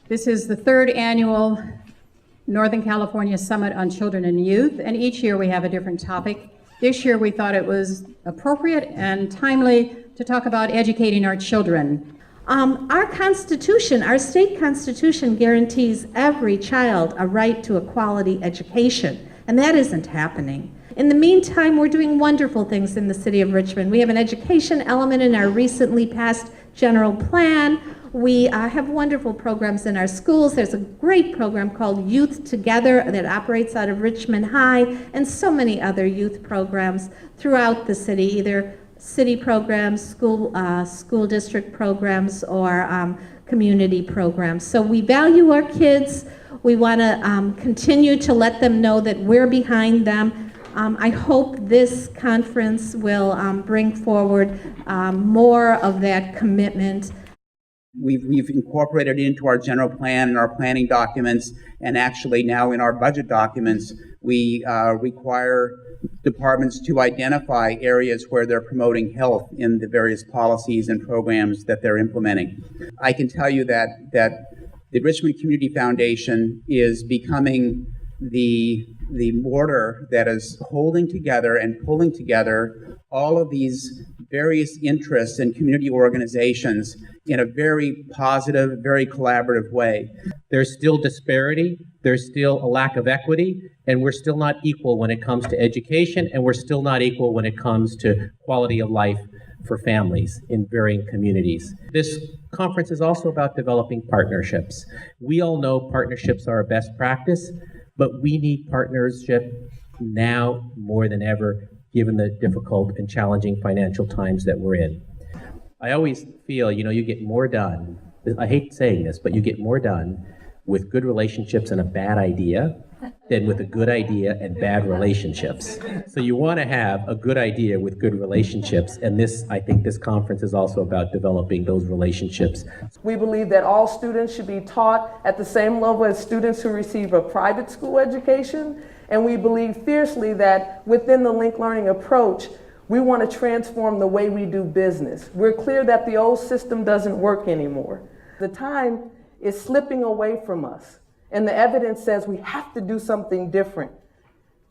This is the third annual Northern California Summit on Children and Youth, and each year we have a different topic. This year we thought it was appropriate and timely to talk about educating our children. Our Constitution, our state Constitution, guarantees every child a right to a quality education, and that isn't happening. In the meantime, we're doing wonderful things in the city of Richmond. We have an education element in our recently passed general plan. We have wonderful programs in our schools. There's a great program called Youth Together that operates out of Richmond High, and so many other youth programs throughout the city, either city programs, school district programs, or community programs. So we value our kids. We want to continue to let them know that we're behind them. I hope this conference will bring forward more of that commitment. We've incorporated it into our general plan and our planning documents, and actually now in our budget documents, we require departments to identify areas where they're promoting health in the various policies and programs that they're implementing. I can tell you that the Richmond Community Foundation is becoming the mortar that is holding together and pulling together all of these various interests and community organizations in a very positive, very collaborative way. There's still disparity, there's still a lack of equity, and we're still not equal when it comes to education, and we're still not equal when it comes to quality of life for families in varying communities. This conference is also about developing partnerships. We all know partnerships are a best practice, but we need partnership now more than ever, given the difficult and challenging financial times that we're in. I always feel, you get more done, I hate saying this, but you get more done with good relationships and a bad idea than with a good idea and bad relationships. So you want to have a good idea with good relationships, and I think this conference is also about developing those relationships. We believe that all students should be taught at the same level as students who receive a private school education, and we believe fiercely that within the linked learning approach, we want to transform the way we do business. We're clear that the old system doesn't work anymore. The time is slipping away from us, and the evidence says we have to do something different.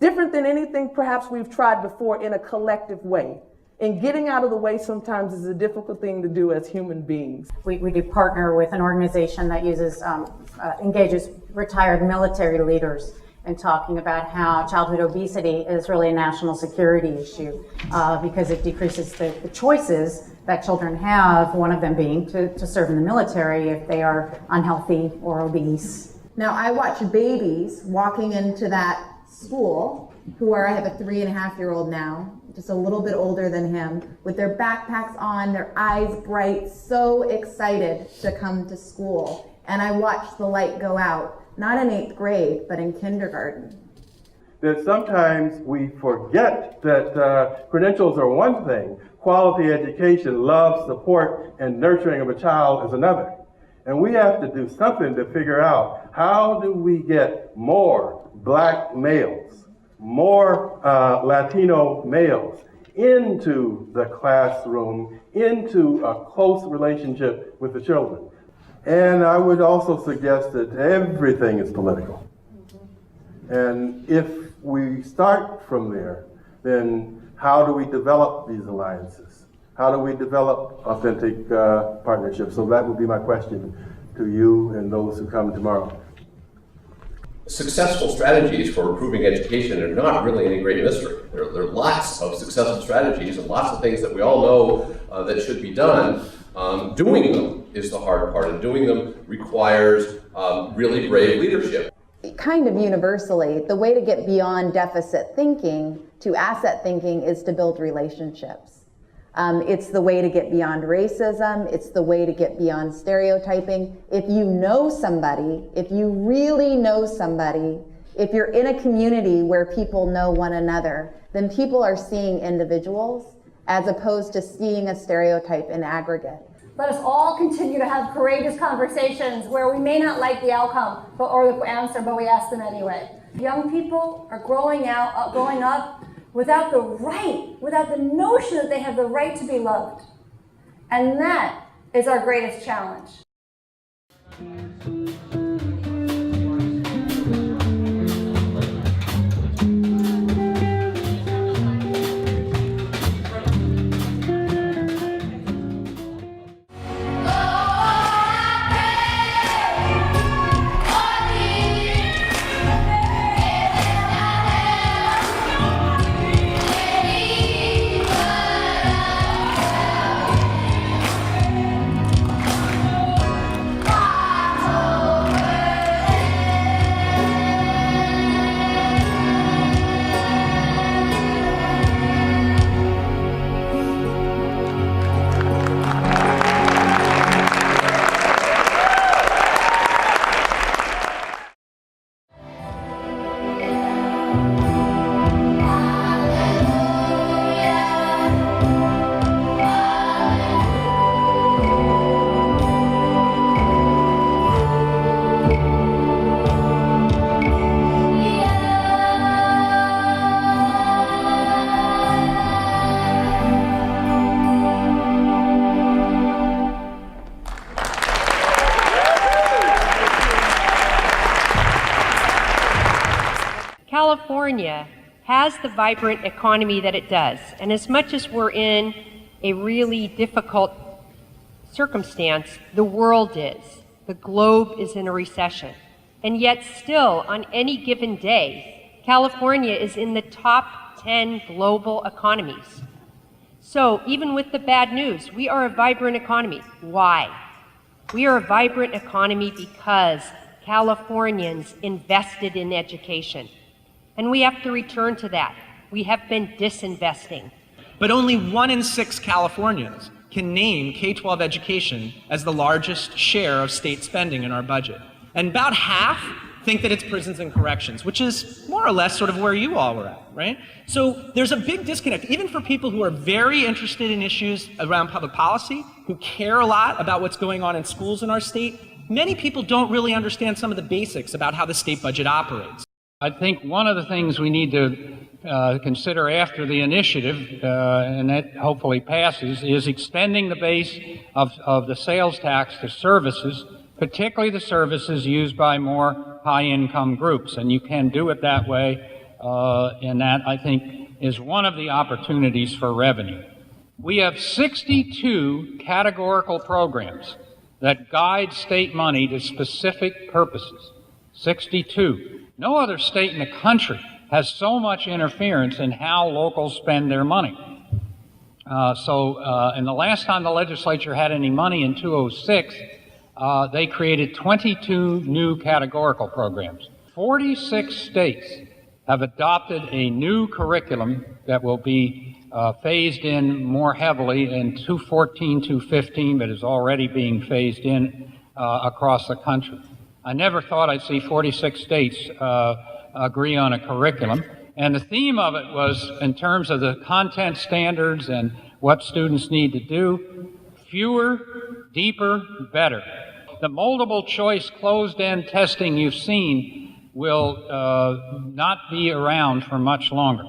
Different than anything perhaps we've tried before, in a collective way. And getting out of the way sometimes is a difficult thing to do as human beings. We do partner with an organization that engages retired military leaders in talking about how childhood obesity is really a national security issue because it decreases the choices that children have, one of them being to serve in the military if they are unhealthy or obese. Now, I watch babies walking into that school I have a 3.5-year-old now, just a little bit older than him, with their backpacks on, their eyes bright, so excited to come to school. And I watch the light go out, not in 8th grade, but in kindergarten. That sometimes we forget that credentials are one thing, quality education, love, support, and nurturing of a child is another. And we have to do something to figure out, how do we get more Black males, more Latino males into the classroom, into a close relationship with the children. And I would also suggest that everything is political. And if we start from there, then how do we develop these alliances? How do we develop authentic partnerships? So that would be my question to you and those who come tomorrow. Successful strategies for improving education are not really any great mystery. There are lots of successful strategies and lots of things that we all know that should be done. Doing them is the hard part, and doing them requires really brave leadership. Kind of universally, the way to get beyond deficit thinking to asset thinking is to build relationships. It's the way to get beyond racism. It's the way to get beyond stereotyping. If you know somebody, if you really know somebody, if you're in a community where people know one another, then people are seeing individuals as opposed to seeing a stereotype in aggregate. Let us all continue to have courageous conversations where we may not like the outcome or the answer, but we ask them anyway. Young people are growing up without the notion that they have the right to be loved. And that is our greatest challenge. California has the vibrant economy that it does, and as much as we're in a really difficult circumstance, the world is. The globe is in a recession. And yet still, on any given day, California is in the top 10 global economies. So even with the bad news, we are a vibrant economy. Why? We are a vibrant economy because Californians invested in education. And we have to return to that. We have been disinvesting. But only 1 in 6 Californians can name K-12 education as the largest share of state spending in our budget. And about half think that it's prisons and corrections, which is more or less sort of where you all were at, right? So there's a big disconnect, even for people who are very interested in issues around public policy, who care a lot about what's going on in schools in our state. Many people don't really understand some of the basics about how the state budget operates. I think one of the things we need to consider after the initiative, and that hopefully passes, is extending the base of the sales tax to services, particularly the services used by more high-income groups. And you can do it that way, and that, I think, is one of the opportunities for revenue. We have 62 categorical programs that guide state money to specific purposes. 62. No other state in the country has so much interference in how locals spend their money. And the last time the legislature had any money in 2006, they created 22 new categorical programs. 46 states have adopted a new curriculum that will be phased in more heavily in 2014, 2015, but is already being phased in across the country. I never thought I'd see 46 states agree on a curriculum. And the theme of it was, in terms of the content standards and what students need to do, fewer, deeper, better. The multiple choice closed-end testing you've seen will not be around for much longer.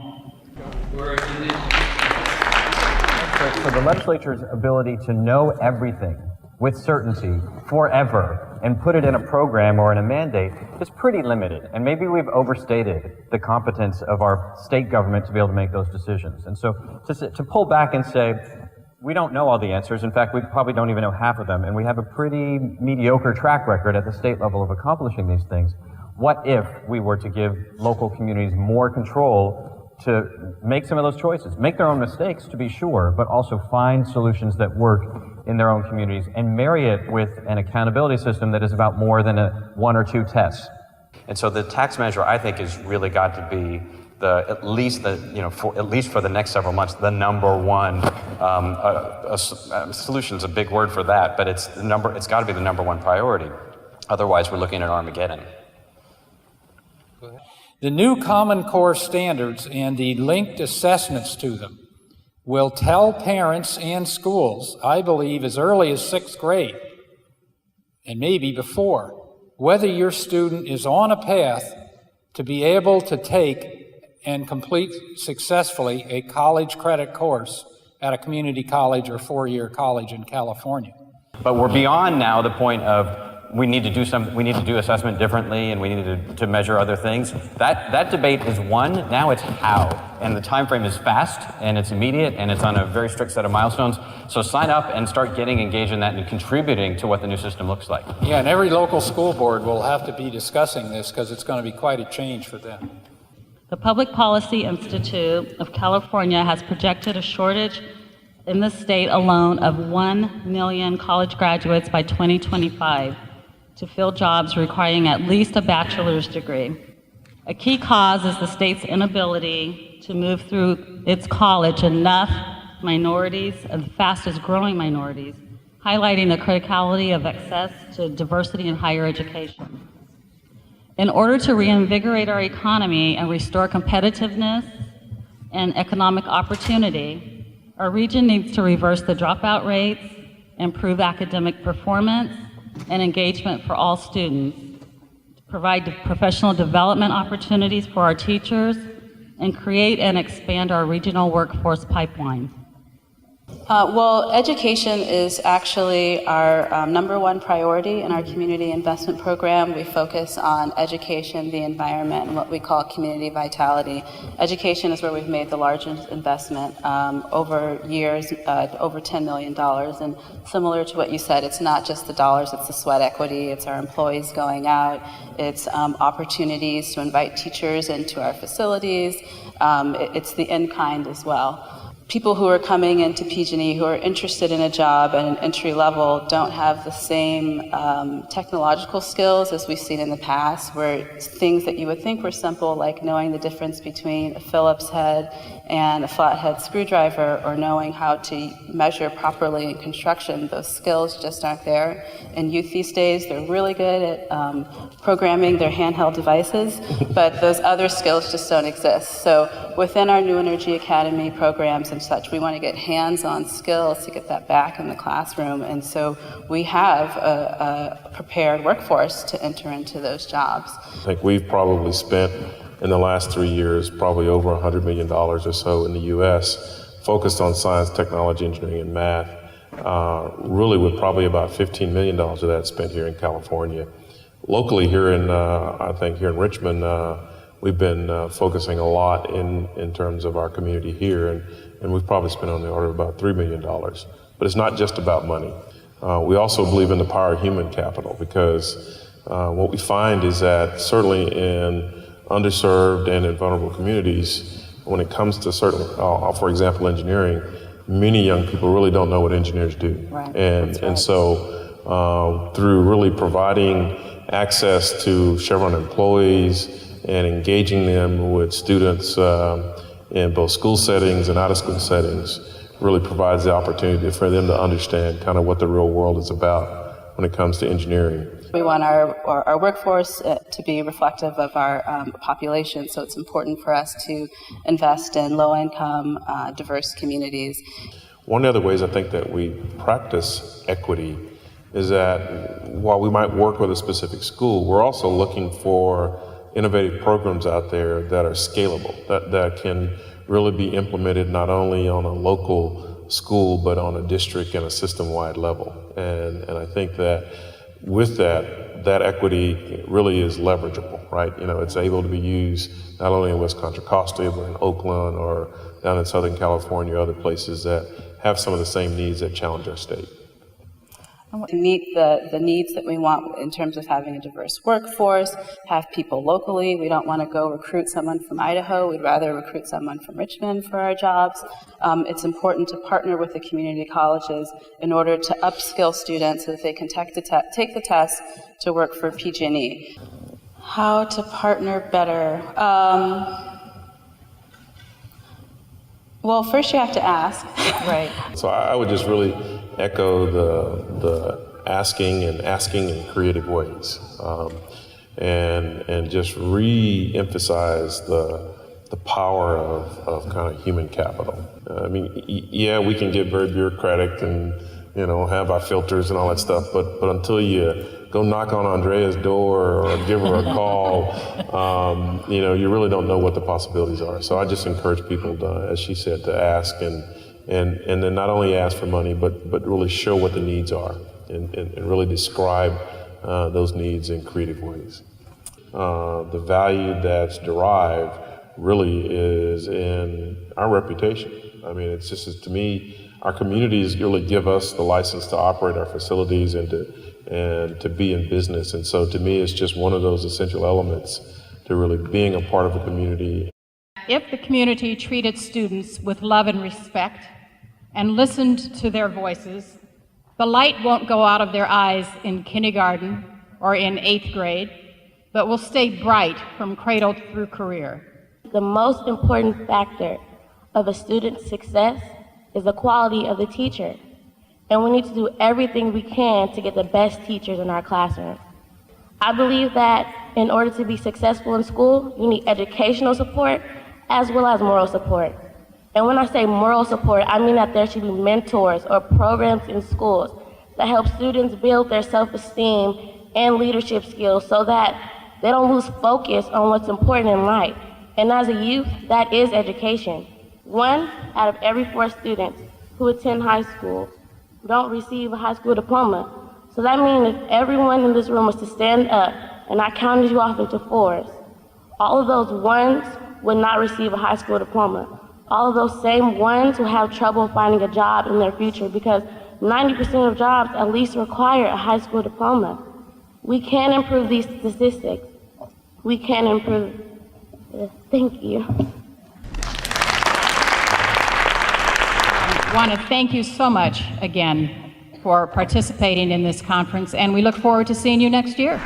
So the legislature's ability to know everything with certainty forever and put it in a program or in a mandate is pretty limited. And maybe we've overstated the competence of our state government to be able to make those decisions. And so to pull back and say, we don't know all the answers. In fact, we probably don't even know half of them. And we have a pretty mediocre track record at the state level of accomplishing these things. What if we were to give local communities more control to make some of those choices, make their own mistakes to be sure, but also find solutions that work in their own communities and marry it with an accountability system that is about more than one or two tests. And so the tax measure, I think, has really got to be at least for the next several months, the number one solution is a big word for that, but it's got to be the number one priority. Otherwise, we're looking at Armageddon. The new Common Core standards and the linked assessments to them will tell parents and schools, I believe as early as 6th grade, and maybe before, whether your student is on a path to be able to take and complete successfully a college credit course at a community college or four-year college in California. But we're beyond now the point of we need to do assessment differently and we need to measure other things. That debate is won. Now it's how. And the time frame is fast and it's immediate and it's on a very strict set of milestones. So sign up and start getting engaged in that and contributing to what the new system looks like. Yeah, and every local school board will have to be discussing this because it's going to be quite a change for them. The Public Policy Institute of California has projected a shortage in the state alone of 1 million college graduates by 2025 to fill jobs requiring at least a bachelor's degree. A key cause is the state's inability to move through its college enough minorities, and the fastest growing minorities, highlighting the criticality of access to diversity in higher education. In order to reinvigorate our economy and restore competitiveness and economic opportunity, our region needs to reverse the dropout rates, improve academic performance and engagement for all students, provide professional development opportunities for our teachers, and create and expand our regional workforce pipeline. Well, education is actually our number one priority in our community investment program. We focus on education, the environment, and what we call community vitality. Education is where we've made the largest investment over years, over $10 million. And similar to what you said, it's not just the dollars, it's the sweat equity, it's our employees going out, it's opportunities to invite teachers into our facilities, it's the in-kind as well. People who are coming into PG&E who are interested in a job at an entry level don't have the same technological skills as we've seen in the past, where things that you would think were simple, like knowing the difference between a Phillips head and a flathead screwdriver, or knowing how to measure properly in construction, those skills just aren't there. In youth these days, they're really good at programming their handheld devices, but those other skills just don't exist. So within our New Energy Academy programs and such, we want to get hands-on skills to get that back in the classroom. And so we have a prepared workforce to enter into those jobs. I think we've probably spent in the last 3 years probably over $100 million or so in the U.S. focused on science, technology, engineering, and math, really with probably about $15 million of that spent here in California. Locally here in, I think here in Richmond, we've been focusing a lot in terms of our community here, and we've probably spent on the order of about $3 million. But it's not just about money. We also believe in the power of human capital, because what we find is that certainly in underserved and in vulnerable communities, when it comes to certain, for example, engineering, many young people really don't know what engineers do. Right. And so through really providing access to Chevron employees and engaging them with students in both school settings and out-of-school settings really provides the opportunity for them to understand kind of what the real world is about when it comes to engineering. We want our workforce to be reflective of our population, so it's important for us to invest in low-income, diverse communities. One of the other ways I think that we practice equity is that while we might work with a specific school, we're also looking for innovative programs out there that are scalable, that can really be implemented not only on a local school, but on a district and a system-wide level. And I think that with that equity really is leverageable, right? You know, it's able to be used not only in West Contra Costa, but in Oakland or down in Southern California, other places that have some of the same needs that challenge our state. To meet the needs that we want in terms of having a diverse workforce, have people locally. We don't want to go recruit someone from Idaho. We'd rather recruit someone from Richmond for our jobs. It's important to partner with the community colleges in order to upskill students so that they can take the test to work for PG&E. How to partner better? Well, first you have to ask. Right. So I would just really echo the asking in creative ways, and just re-emphasize the power of kind of human capital. I mean, yeah, we can get very bureaucratic and have our filters and all that stuff, but until you go knock on Andrea's door or give her a call, you really don't know what the possibilities are. So I just encourage people to, as she said, to ask and then not only ask for money, but really show what the needs are and really describe those needs in creative ways. The value that's derived really is in our reputation. I mean, it's just, to me, our communities really give us the license to operate our facilities and to be in business. And so to me, it's just one of those essential elements to really being a part of a community. If the community treated students with love and respect and listened to their voices, the light won't go out of their eyes in kindergarten or in 8th grade, but will stay bright from cradle through career. The most important factor of a student's success is the quality of the teacher. And we need to do everything we can to get the best teachers in our classroom. I believe that in order to be successful in school, you need educational support as well as moral support. And when I say moral support, I mean that there should be mentors or programs in schools that help students build their self-esteem and leadership skills so that they don't lose focus on what's important in life. And as a youth, that is education. 1 out of every 4 students who attend high school don't receive a high school diploma. So that means if everyone in this room was to stand up and I counted you off into fours, all of those ones would not receive a high school diploma. All of those same ones will have trouble finding a job in their future because 90% of jobs at least require a high school diploma. We can improve these statistics. We can improve. Thank you. I want to thank you so much again for participating in this conference, and we look forward to seeing you next year.